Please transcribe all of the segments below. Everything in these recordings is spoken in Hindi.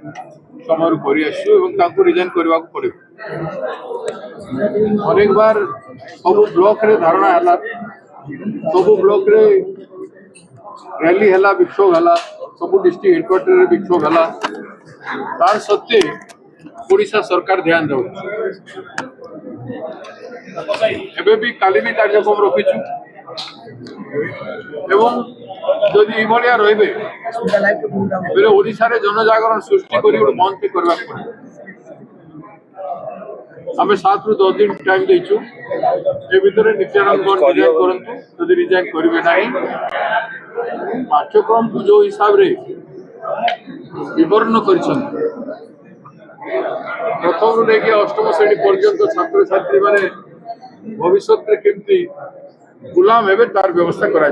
समय कर रिजाइन करने पड़े अनेक बार सब ब्लॉक रे धारणा है सब ब्लॉक रे रैली है विक्षोभ है सब डिस्ट्रिक्ट हेडक्वार्टर रे विक्षोभ है तार सत्वे ओडिशा सरकार ध्यान दे भी काली भी कार्यक्रम रखीचु एवं जदि ये रे ओडिशा रे जनजागरण सृष्टि करी बंद करवा पड़े आम 7 ରୁ 10 दिन टाइम देचु ए भितर नित्यानंद रिजाइन करंतु जदि रिजाइन करिवे नाही पाठ्यक्रम को जो हिसाब रे विवरण करिसन प्रथम रू लेके अष्टम श्रेणी पर्यंत छात्र छात्री माने भविष्य रे केमती गुलाम हेबे तार व्यवस्था करा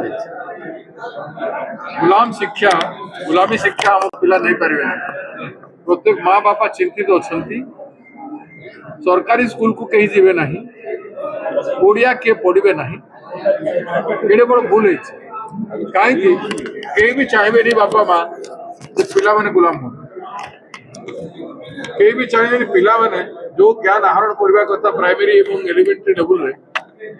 गुलामी शिक्षा हम पिला नहीं पारे प्रत्येक माँ बापा चिंतित अच्छा सरकारी स्कूल को कहीं जीवे नहीं ओडिया के पढ़े नहीं ये बड़ भूल है कहीं भी चाहिए नहीं बापा माँ पिला माने गुलाम हो कहीं भी चाहिए पिला माने जो ज्ञान आहरण करने कथा प्राइमरी और एलिमेंटरी लेवल रे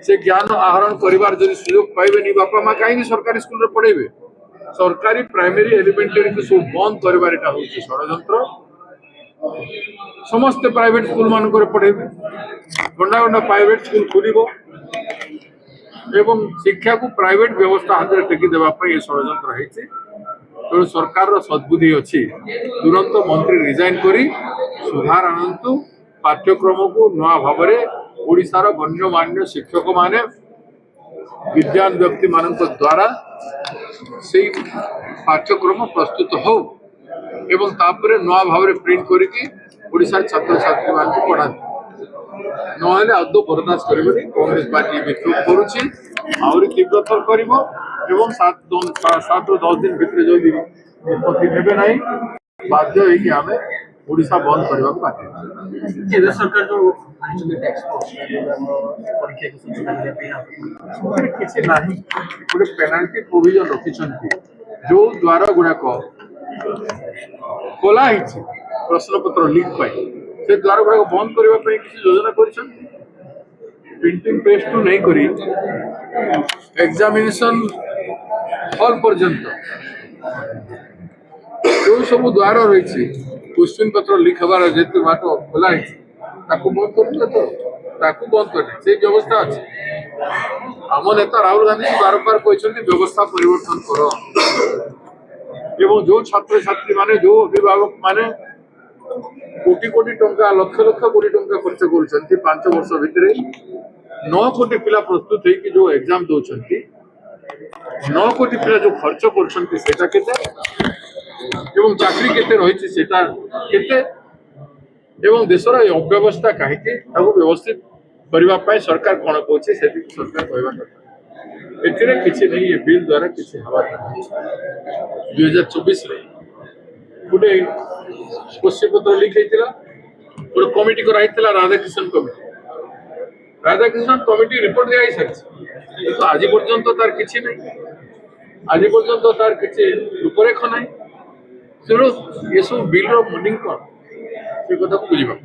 से ज्ञान आहरण करिवार जदि सुयोग पाइबे नहीं बापा माँ कहीं सरकारी स्कूल रे पढ़ेबे सरकारी प्राइमरी एलिमेंटरी को सब बंद करिवार एटा होछि षडयंत्र समस्त प्राइवेट स्कूल मानक पढ़ेबे गंडा गंडा प्राइवेट स्कूल खुलिबो एवं शिक्षा को प्राइवेट व्यवस्था हाथ में टेकी देवा ये षडयंत्र है तेणु सरकार सद्बुद्धि अच्छी तुरंत मंत्री रिजाइन करी सुधार आनंतु पाठ्यक्रम को नुआ भाव ओडिशार गण्यमान्य शिक्षक माने विद्वान व्यक्ति मान द्वारा से पाठ्यक्रम प्रस्तुत हो एवं तापर नुआ भाव प्रिंट करके ओडिशा छात्र छात्री मान पढ़ा ना आदौ बर्दाश्त करेंगे कांग्रेस पार्टी विक्षोभ करुच्ची आहरी तीव्रतर कर 7 ରୁ 10 दिन भितर जो निष्पत्ति ने ना बाध्य होगी ओडिशा बंद करने को बाध्य केंद्र सरकार जो किसी ना गोटे पेनाल्टी प्रोविजन रखिंट जो द्वार गुड़ाक खोला प्रश्न पत्र लीक से द्वार गुड़ाक बंद करने किसी योजना कर प्रिंटिंग प्रेस टू नहीं करी एग्जामिनेशन हॉल पर्यंत जो सब द्वार रही क्वेश्चन पत्र लीक हबार जेतु बाट खोला बंद कर बंद कर व्यवस्था अच्छे आम नेता राहुल गांधी बारंबार कहते व्यवस्था परिवर्तन कर एवं जो छात्र छात्री माने जो अभिभावक माने कोटी कोटी टंका लक्ष लक्ष कोटी टंका खर्च कर 5 वर्ष भितर 9 कोटी पिला प्रस्तुत है कि जो एग्जाम दौरान 9 कोटी पिला जो खर्च कर चाकरी केते रही सेटा केते एवं देशर अव्यवस्था कहीं व्यवस्थित करने सरकार कौन कहे सरकार कहवा कथा किसी नहीं ये बिल द्वारा किसी हवा 2024 गोटे क्वेश्चन पत्र लीक होता गोटे कमिटी कराई राधाकृष्ण कमिटी रिपोर्ट दिखाई सारी तो आज पर्यंत तार किसी नहीं आज पर्यंत तार किसी रूपरेख ना तेणु ये सब बिल मीनिंग कौन से कथा बुझा।